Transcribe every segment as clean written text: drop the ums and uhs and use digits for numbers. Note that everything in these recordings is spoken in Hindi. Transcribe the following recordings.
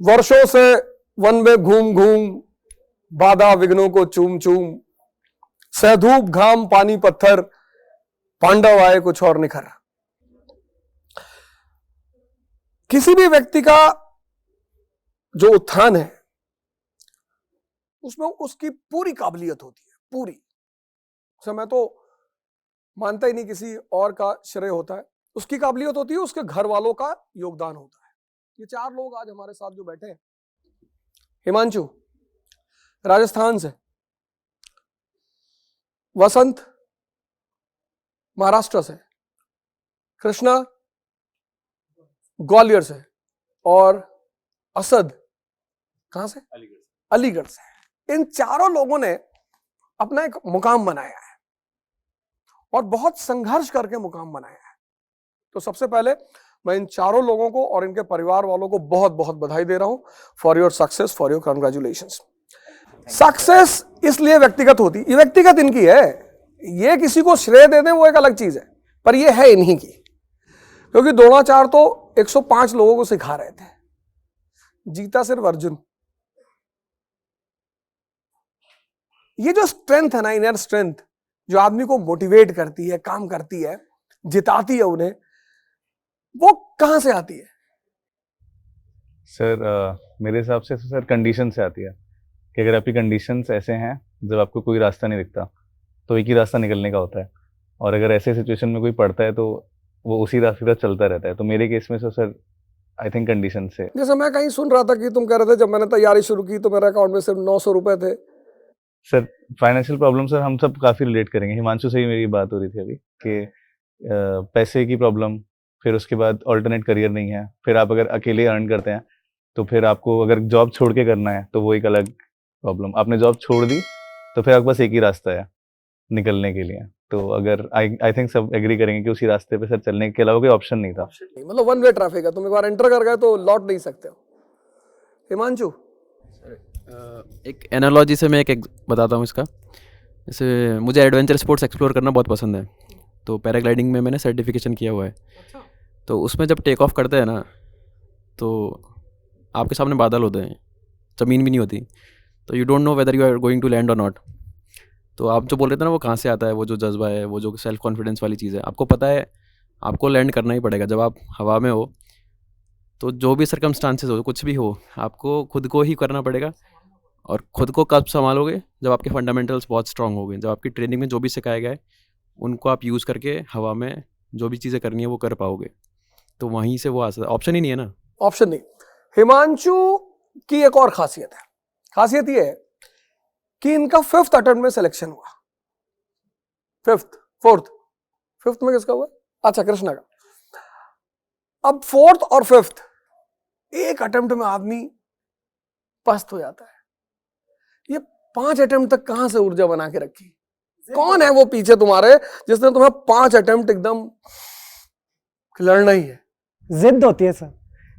वर्षों से वन में घूम घूम, बाधा विघ्नों को चूम चूम, सहधूप घाम पानी पत्थर, पांडव आए कुछ और निखर। किसी भी व्यक्ति का जो उत्थान है उसमें उसकी पूरी काबिलियत होती है, पूरी। मैं तो मानता ही नहीं किसी और का श्रेय होता है, उसकी काबिलियत होती है, उसके घर वालों का योगदान होता है। ये चार लोग आज हमारे साथ जो बैठे हैं, हिमांशु राजस्थान से, वसंत महाराष्ट्र से, कृष्णा ग्वालियर से और असद कहां से? अलीगढ़ से। इन चारों लोगों ने अपना एक मुकाम बनाया है और बहुत संघर्ष करके मुकाम बनाया है। तो सबसे पहले मैं इन चारों लोगों को और इनके परिवार वालों को बहुत बहुत बधाई दे रहा हूं for your success, for your congratulations. Success इसलिए व्यक्तिगत होती, ये व्यक्तिगत इनकी है, ये किसी को श्रेय दे दें वो एक अलग चीज है, पर ये है इन्हीं की। क्योंकि द्रोणाचार्य तो 105 लोगों को सिखा रहे थे, जीता सिर्फ अर्जुन। ये जो स्ट्रेंथ है ना, इनर स्ट्रेंथ, जो आदमी को मोटिवेट करती है, काम करती है, जिताती है उन्हें, वो कहां से आती है? सर मेरे हिसाब से सर कंडीशन से आती है कि अगर आपकी कंडीशंस ऐसे हैं, जब आपको कोई रास्ता नहीं दिखता तो एक ही रास्ता निकलने का होता है, और अगर ऐसे सिचुएशन में कोई पड़ता है तो वो उसी रास्ते पर चलता रहता है। तो मेरे केस में सर आई थिंक कंडीशन से। जैसे मैं कहीं सुन रहा था कि तुम कह रहे थे जब मैंने तैयारी शुरू की तो मेरे अकाउंट में सिर्फ 900 रुपए थे। सर फाइनेंशियल प्रॉब्लम सर हम सब काफ़ी रिलेट करेंगे, हिमांशु से ही मेरी बात हो रही थी अभी कि पैसे की प्रॉब्लम, फिर उसके बाद ऑल्टरनेट करियर नहीं है, फिर आप अगर अकेले अर्न करते हैं तो फिर आपको अगर जॉब छोड़ के करना है तो वो एक अलग प्रॉब्लम। आपने जॉब छोड़ दी तो फिर आपके पास एक ही रास्ता है निकलने के लिए। तो अगर आई थिंक सब एग्री करेंगे कि उसी रास्ते पे सर चलने के अलावा कोई ऑप्शन नहीं था। मतलब वन वे ट्रैफिक है, तुम एक बार एंटर कर गए तो लौट नहीं सकते हो। हिमांशु एक एनालॉजी से मैं एक बताता हूँ इसका। जैसे मुझे एडवेंचर स्पोर्ट्स एक्सप्लोर करना बहुत पसंद है, तो पैराग्लाइडिंग में मैंने सर्टिफिकेशन किया हुआ है। तो उसमें जब टेक ऑफ करते हैं ना तो आपके सामने बादल होते हैं, ज़मीन भी नहीं होती, तो you don't know whether you are going to land और नॉट। तो आप जो बोल रहे थे ना वो कहाँ से आता है, वो जो जज्बा है, वो जो सेल्फ कॉन्फिडेंस वाली चीज़ है, आपको पता है आपको लैंड करना ही पड़ेगा। जब आप हवा में हो तो जो भी सर्कमस्टांसेस हो, कुछ भी हो, आपको खुद को ही करना पड़ेगा। और खुद को कब संभालोगे? जब आपके फंडामेंटल्स बहुत स्ट्रांग हो गए, जब आपकी ट्रेनिंग में जो भी सिखाया गया है उनको आप यूज़ करके हवा में जो भी चीज़ें करनी है वो कर पाओगे। तो वहीं से वो आ सकता है, ऑप्शन ही नहीं है ना। ऑप्शन नहीं। हिमांशु की एक और खासियत है, खासियत ये है कि इनका 5th अटेम्प्ट में सिलेक्शन हुआ। 5th में किसका हुआ? अच्छा, कृष्णा का। अब 4th और 5th एक अटेम्प्ट में आदमी पस्त हो जाता है। ये 5 अटेम्प्ट तक कहां से ऊर्जा बना के रखी? कौन है वो पीछे तुम्हारे जिसने तुम्हें 5 अटेम्प्ट एकदम लड़ना ही है? जिद होती है सर,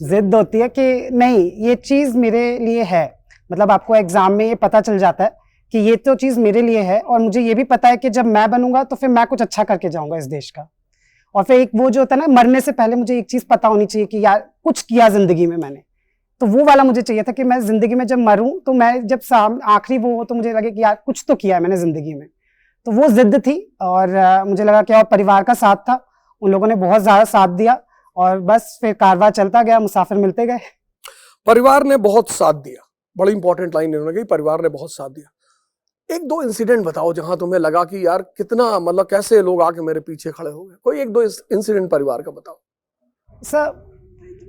जिद होती है कि नहीं ये चीज मेरे लिए है। मतलब आपको एग्जाम में ये पता चल जाता है कि ये तो चीज मेरे लिए है, और मुझे ये भी पता है कि जब मैं बनूंगा तो फिर मैं कुछ अच्छा करके जाऊंगा इस देश का। और फिर एक वो जो होता है ना, मरने से पहले मुझे एक चीज पता होनी चाहिए कि यार कुछ किया जिंदगी में मैंने। तो वो वाला मुझे चाहिए था कि मैं जिंदगी में जब मरूं तो मैं जब आखिरी वो हो तो मुझे लगे कि यार कुछ तो किया है मैंने जिंदगी में। तो वो जिद थी, और मुझे लगा कि और परिवार का साथ था, उन लोगों ने बहुत ज्यादा साथ दिया, और बस फिर कारवां चलता गया, मुसाफिर मिलते गए। परिवार ने बहुत साथ दिया, बड़ी इंपॉर्टेंट लाइन इन्होंने कही, परिवार ने बहुत साथ दिया। एक दो इंसिडेंट बताओ जहां तुम्हें लगा कि यार कितना, मतलब कैसे लोग आके मेरे पीछे खड़े हो गए। कोई एक दो इंसिडेंट परिवार का बताओ। सर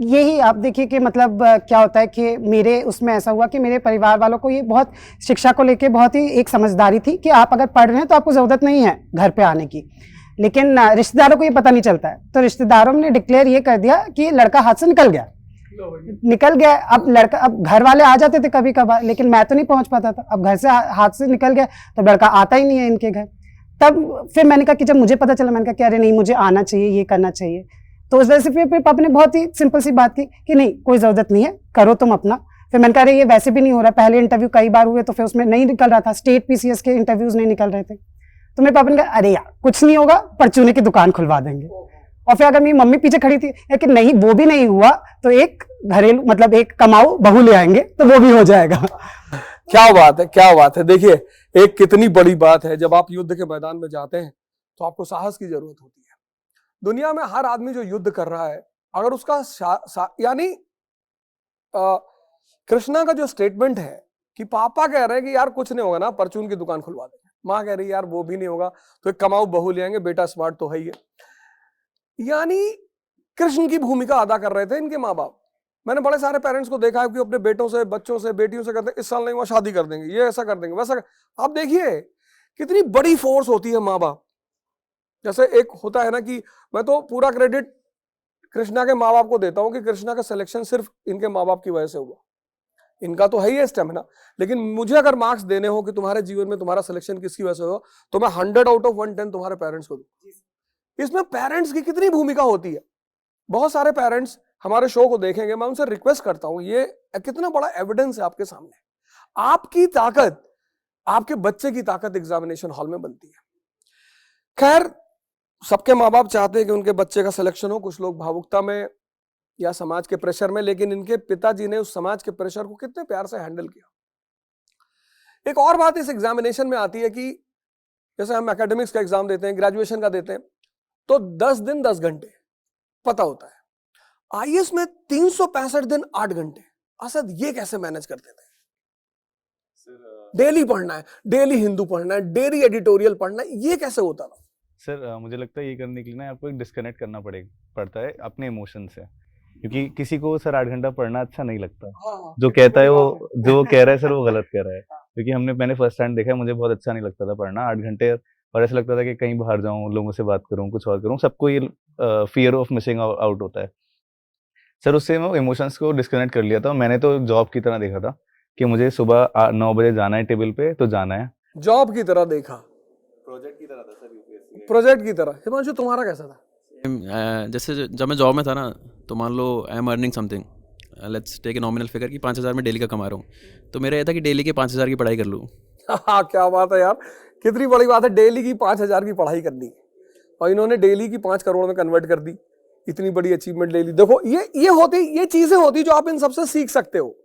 यही आप देखिए कि मतलब क्या होता है कि मेरे उसमें ऐसा हुआ कि मेरे परिवार वालों को ये बहुत शिक्षा को लेके बहुत ही एक समझदारी थी कि आप अगर पढ़ रहे हैं तो आपको ज़रूरत नहीं है घर पे आने की। लेकिन रिश्तेदारों को ये पता नहीं चलता है, तो रिश्तेदारों ने डिक्लेयर ये कर दिया कि लड़का हाथ से निकल गया। अब लड़का, अब घर वाले आ जाते थे कभी कभार, लेकिन मैं तो नहीं पहुंच पाता था। अब घर से हाथ से निकल गया तो लड़का आता ही नहीं है इनके घर। तब फिर मैंने कहा कि जब मुझे पता चला, मैंने कहा कि अरे नहीं मुझे आना चाहिए, ये करना चाहिए। तो उस वजह से फिर पापा ने बहुत ही सिंपल सी बात की कि नहीं कोई ज़रूरत नहीं है, करो तुम अपना। फिर मैंने कहा अरे ये वैसे भी नहीं हो रहा, पहले इंटरव्यू कई बार हुए तो फिर उसमें नहीं निकल रहा था, स्टेट पीसीएस के इंटरव्यूज नहीं निकल रहे थे। तो मेरे पापा ने कहा अरे यार कुछ नहीं होगा, परचूने की दुकान खुलवा देंगे। और फिर अगर मेरी मम्मी पीछे खड़ी थी कि नहीं वो भी नहीं हुआ तो एक घरेलू मतलब एक कमाऊ बहू ले आएंगे तो वो भी हो जाएगा। क्या बात है, क्या बात है। देखिए एक कितनी बड़ी बात है, जब आप युद्ध के मैदान में जाते हैं तो आपको साहस की जरूरत होती है। दुनिया में हर आदमी जो युद्ध कर रहा है, अगर उसका यानी कृष्णा का जो स्टेटमेंट है कि पापा कह रहे हैं कि यार कुछ नहीं होगा ना, परचून की दुकान खुलवा देंगे, माँ कह रही है यार वो भी नहीं होगा तो एक कमाऊ बहू ले आएंगे, बेटा स्मार्ट तो है ही है। यानी कृष्ण की भूमिका अदा कर रहे थे इनके माँ बाप। मैंने बड़े सारे पेरेंट्स को देखा है कि अपने बेटों से, बच्चों से, बेटियों से कहते हैं इस साल नहीं हुआ शादी कर देंगे, ये ऐसा कर देंगे, वैसा आप देखिए कितनी बड़ी फोर्स होती है माँ बाप। जैसे एक होता है ना कि मैं तो पूरा क्रेडिट कृष्णा के माँ बाप को देता हूं कि कृष्णा का सिलेक्शन सिर्फ इनके माँ बाप की वजह से हुआ। इनका तो है ही स्टेमिना, लेकिन मुझे अगर मार्क्स देने हो कि तुम्हारे जीवन में तुम्हारा सिलेक्शन किसकी वजह से हुआ, तो मैं 100 आउट ऑफ 110 तुम्हारे पेरेंट्स को दूं। इसमें पेरेंट्स की कितनी भूमिका होती है। बहुत सारे पेरेंट्स हमारे शो को देखेंगे, मैं उनसे रिक्वेस्ट करता हूं, ये कितना बड़ा एविडेंस है आपके सामने। आपकी ताकत, आपके बच्चे की ताकत एग्जामिनेशन हॉल में बनती है। खैर सबके माँ बाप चाहते हैं कि उनके बच्चे का सिलेक्शन हो, कुछ लोग भावुकता में या समाज के प्रेशर में, लेकिन इनके पिताजी ने उस समाज के प्रेशर को कितने प्यार से हैंडल किया। एक और बात इस एग्जामिनेशन में आती है कि जैसे हम एकेडमिक्स का एग्जाम देते हैं, ग्रेजुएशन का देते हैं, तो 10 दिन 10 घंटे पता होता है। आईएएस में 365 दिन 8 घंटे। असद ये कैसे मैनेज करते थे? डेली पढ़ना है, डेली हिंदू पढ़ना है, डेली एडिटोरियल पढ़ना है, ये कैसे होता था? सर मुझे लगता है ये करने के लिए ना आपको एक डिस्कनेक्ट करना पड़ता है अपने इमोशन से, क्योंकि किसी को सर 8 घंटा पढ़ना अच्छा नहीं लगता। जो कहता है वो, जो कह रहा है सर वो गलत कह रहा है, क्योंकि मैंने फर्स्ट हैंड देखा है, मुझे बहुत अच्छा नहीं लगता था पढ़ना 8 घंटे, और ऐसा लगता था कि कहीं बाहर जाऊं, लोगों से बात करूं, कुछ और करूं। सबको ये फियर ऑफ मिसिंग आउट होता है सर। उससे मैं इमोशंस को डिस्कनेक्ट कर लिया था। मैंने तो जॉब की तरह देखा था कि मुझे सुबह 9 बजे जाना है टेबल पे, तो जाना है। जॉब की तरह देखा, प्रोजेक्ट की तरह था सर, यूपीएससी प्रोजेक्ट की तरह। हिमांशु तुम्हारा कैसा था? जैसे जब मैं जॉब में था ना, तो मान लो I am earning something, let's take a nominal figure कि 5,000 में डेली का कमा रहा हूँ, तो मेरा ये था कि डेली के 5,000 की पढ़ाई कर लूँ। क्या बात है यार, कितनी बड़ी बात है, डेली की 5,000 की पढ़ाई करनी, और इन्होंने डेली की 5 करोड़ में कन्वर्ट कर दी। इतनी बड़ी अचीवमेंट ले ली। देखो ये चीजें होती जो आप इन सबसे सीख सकते हो।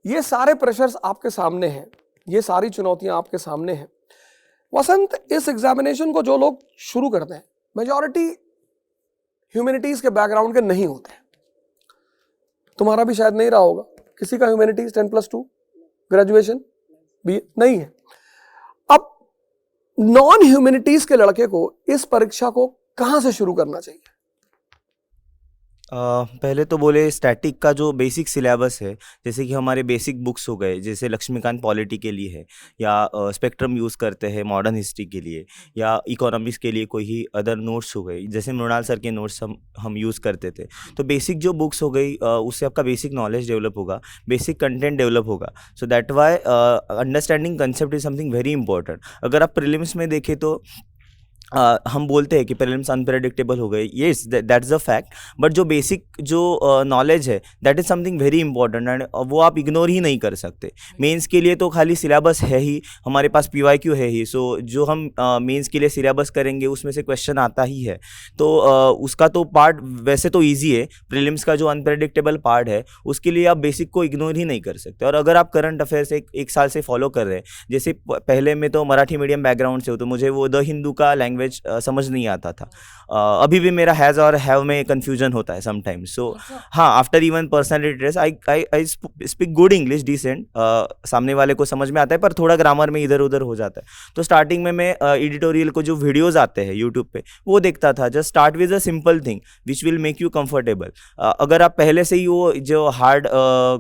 ये सारे प्रेशर्स आपके सामने हैं, ये सारी चुनौतियां आपके सामने हैं। वसंत, इस एग्जामिनेशन को जो लोग शुरू करते हैं, मेजॉरिटी ह्यूमैनिटीज के बैकग्राउंड के नहीं होते। तुम्हारा भी शायद नहीं रहा होगा, किसी का ह्यूमैनिटीज 10+2 ग्रेजुएशन भी नहीं है। अब नॉन ह्यूमैनिटीज के लड़के को इस परीक्षा को कहां से शुरू करना चाहिए? पहले तो बोले स्टैटिक का जो बेसिक सिलेबस है, जैसे कि हमारे बेसिक बुक्स हो गए, जैसे लक्ष्मीकांत पॉलिटी के लिए है, या स्पेक्ट्रम यूज़ करते हैं मॉडर्न हिस्ट्री के लिए, या इकोनॉमिक्स के लिए कोई ही अदर नोट्स हो गई, जैसे मृणाल सर के नोट्स हम यूज़ करते थे। तो बेसिक जो बुक्स हो गई, उससे आपका बेसिक नॉलेज डेवलप होगा, बेसिक कंटेंट डेवलप होगा। So that why understanding concept is something very important. अगर आप प्रीलिम्स में देखें तो हम बोलते हैं कि प्रीलिम्स अनप्रेडिक्टेबल हो गए, yes that's a fact, but जो बेसिक जो नॉलेज है that is something very important, and वो आप इग्नोर ही नहीं कर सकते। मेंस के लिए तो खाली सिलेबस है ही, हमारे पास PYQ है ही, सो जो हम मेंस के लिए सिलेबस करेंगे उसमें से क्वेश्चन आता ही है, तो उसका तो पार्ट वैसे तो ईजी है। प्रीलिम्स का जो अनप्रेडिक्टेबल पार्ट है उसके लिए आप बेसिक को इग्नोर ही नहीं कर सकते। और अगर आप करंट अफेयर्स एक साल से फॉलो कर रहे हैं, जैसे पहले में तो मराठी मीडियम बैकग्राउंड से हो, तो मुझे वो द हिंदू का लैंग्वेज समझ नहीं आता था। अभी भी मेरा हैज़ और हैव में कंफ्यूजन होता है समटाइम्स। सो हाँ, after even personality test I speak good English, decent, सामने वाले को समझ में आता है, पर थोड़ा ग्रामर में इधर उधर हो जाता है। तो स्टार्टिंग में मैं एडिटोरियल को जो वीडियोज़ आते हैं यूट्यूब पे वो देखता था। Just start with a simple thing which will make you comfortable. अगर आप पहले से ही वो जो हार्ड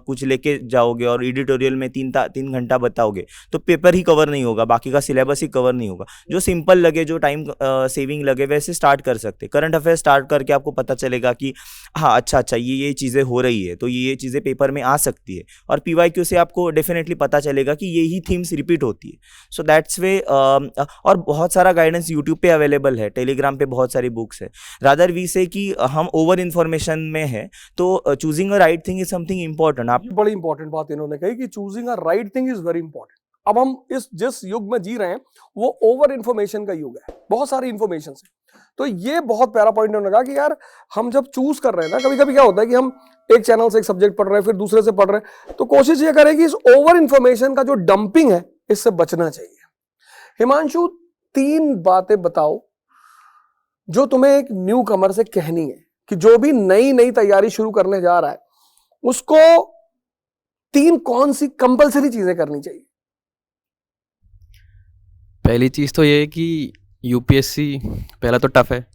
कुछ लेके जाओगे और एडिटोरियल में 3 घंटा बताओगे तो पेपर ही कवर नहीं होगा, बाकी का सिलेबस ही कवर नहीं होगा। जो सिंपल लगे, जो टाइम सेविंग लगे, वैसे स्टार्ट कर सकते। करंट अफेयर स्टार्ट करके आपको पता चलेगा कि हाँ अच्छा ये चीज़ें हो रही है, तो ये चीज़ें पेपर में आ सकती है। और PYQ से आपको डेफिनेटली पता चलेगा कि यही थीम्स रिपीट होती है। So that's way. और बहुत सारा गाइडेंस यूट्यूब पे अवेलेबल है, टेलीग्राम पे बहुत सारी बुक्स है। रादर वी से कि हम ओवर इन्फॉर्मेशन में है, तो choosing a right thing is something important. आप बड़ी इंपॉर्टेंट बात इन्होंने कही कि choosing a right thing is very important. अब हम जिस युग में जी रहे हैं वो ओवर इंफॉर्मेशन का युग है, बहुत सारी इंफॉर्मेशन है। तो ये बहुत प्यारा पॉइंट उन्होंने कहा कि यार हम जब चूज कर रहे हैं ना, कभी कभी क्या होता है कि हम एक चैनल से एक सब्जेक्ट पढ़ रहे हैं फिर दूसरे से पढ़ रहे हैं, तो कोशिश ये करें कि इस ओवर इंफॉर्मेशन का जो डंपिंग है इससे बचना चाहिए। हिमांशु, 3 बातें बताओ जो तुम्हें एक न्यू कमर से कहनी है कि जो भी नई तैयारी शुरू करने जा रहा है उसको 3 कौन सी कंपलसरी चीजें करनी चाहिए? पहली चीज़ तो ये है कि यूपीएससी पहला तो टफ है,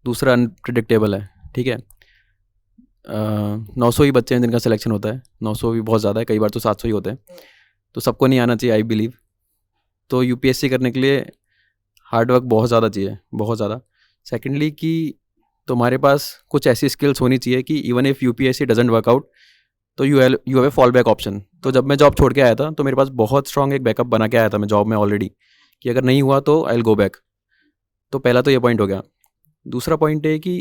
दूसरा अनप्रिडिक्टेबल है, ठीक है। 900 ही बच्चे हैं जिनका सिलेक्शन होता है, 900 भी बहुत ज़्यादा है, कई बार तो 700 ही होते हैं, तो सबको नहीं आना चाहिए आई बिलीव। तो यूपीएससी करने के लिए हार्डवर्क बहुत ज़्यादा चाहिए, बहुत ज़्यादा। सेकेंडली कि तुम्हारे पास कुछ ऐसी स्किल्स होनी चाहिए कि even if UPSC doesn't work out तो you have a fall back option. तो जब मैं जॉब छोड़ के आया था तो मेरे पास बहुत स्ट्रॉन्ग एक बैकअप बना के आया था मैं जॉब में ऑलरेडी, कि अगर नहीं हुआ तो आई विल गो बैक। तो पहला तो ये पॉइंट हो गया। दूसरा पॉइंट है कि